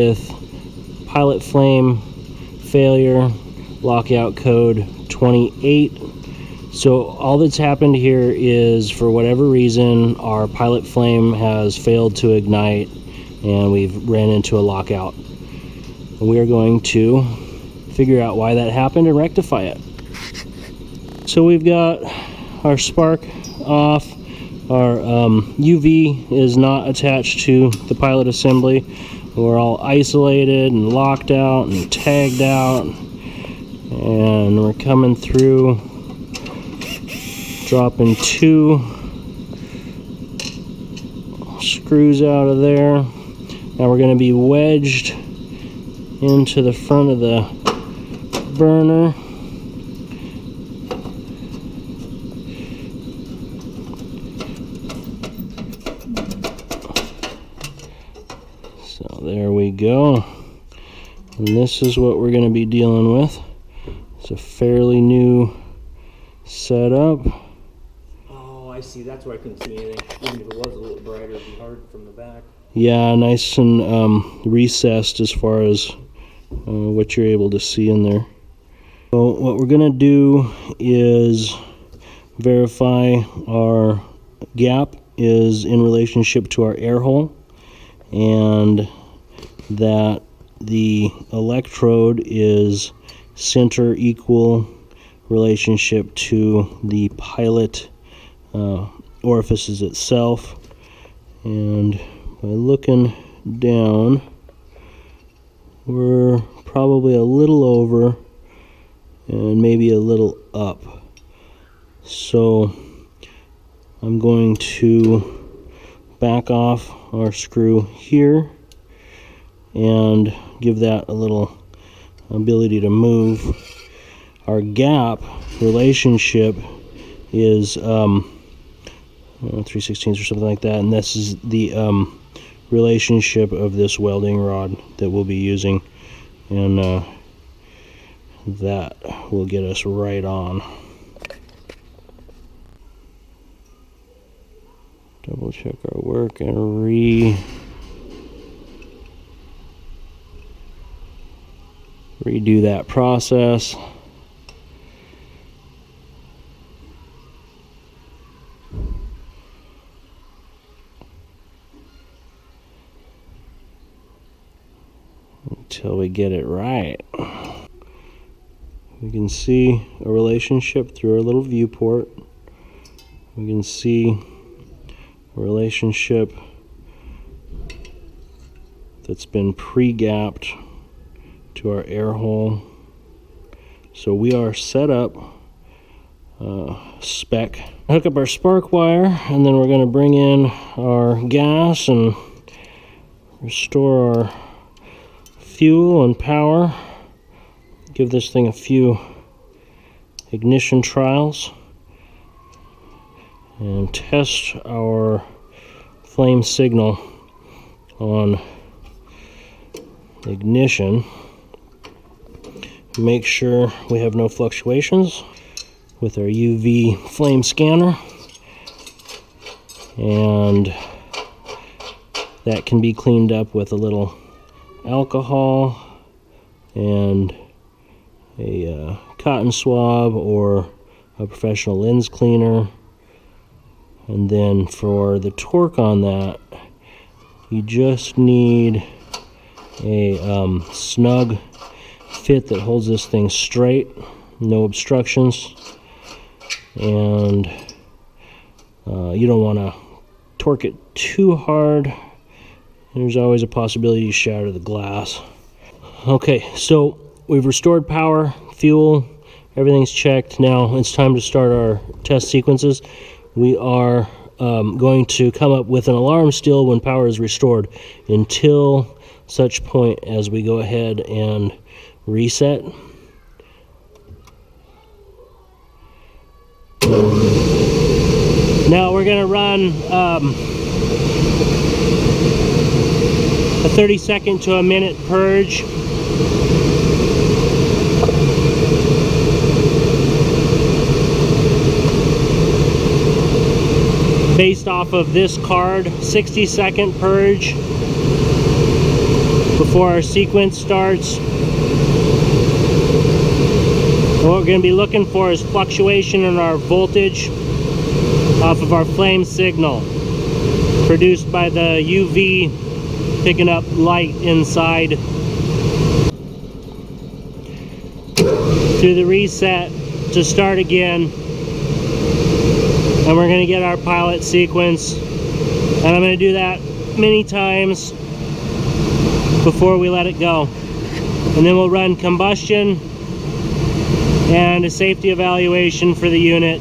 with pilot flame failure, lockout code 28. So all that's happened here is, for whatever reason, our pilot flame has failed to ignite and we've ran into a lockout. And we are going to figure out why that happened and rectify it. So we've got our spark off. Our UV is not attached to the pilot assembly. We're all isolated and locked out and tagged out, and we're coming through, dropping 2 screws out of there. Now we're going to be wedged into the front of the burner. So there we go. And this is what we're going to be dealing with. It's a fairly new setup. Oh, I see. That's why I couldn't see anything. Even if it was a little brighter, it'd be hard from the back. Yeah, nice and recessed as far as what you're able to see in there. So what we're going to do is verify our gap is in relationship to our air hole, and that the electrode is center equal relationship to the pilot orifices itself. And by looking down, we're probably a little over and maybe a little up. So I'm going to back off our screw here and give that a little ability to move. Our gap relationship is 3/16 or something like that, and this is the relationship of this welding rod that we'll be using, and that will get us right on. Double check our work and redo that process. Until we get it right. We can see a relationship through our little viewport. We can see a relationship that's been pre-gapped to our air hole. So we are set up spec. Hook up our spark wire, and then we're going to bring in our gas and restore our fuel and power. Give this thing a few ignition trials and test our flame signal on ignition. Make sure we have no fluctuations with our UV flame scanner, and that can be cleaned up with a little alcohol and a cotton swab or a professional lens cleaner. And then for the torque on that, you just need a snug fit that holds this thing straight, no obstructions, and you don't want to torque it too hard. There's always a possibility to shatter the glass. Okay, so we've restored power, fuel, everything's checked. Now it's time to start our test sequences. We are going to come up with an alarm still when power is restored until such point as we go ahead and reset. Now we're going to run a 30-second to a minute purge. Based off of this card, 60-second purge. before our sequence starts. What we're going to be looking for is fluctuation in our voltage off of our flame signal produced by the UV picking up light inside. Through the reset to start again, and we're going to get our pilot sequence, and I'm going to do that many times before we let it go. And then we'll run combustion and a safety evaluation for the unit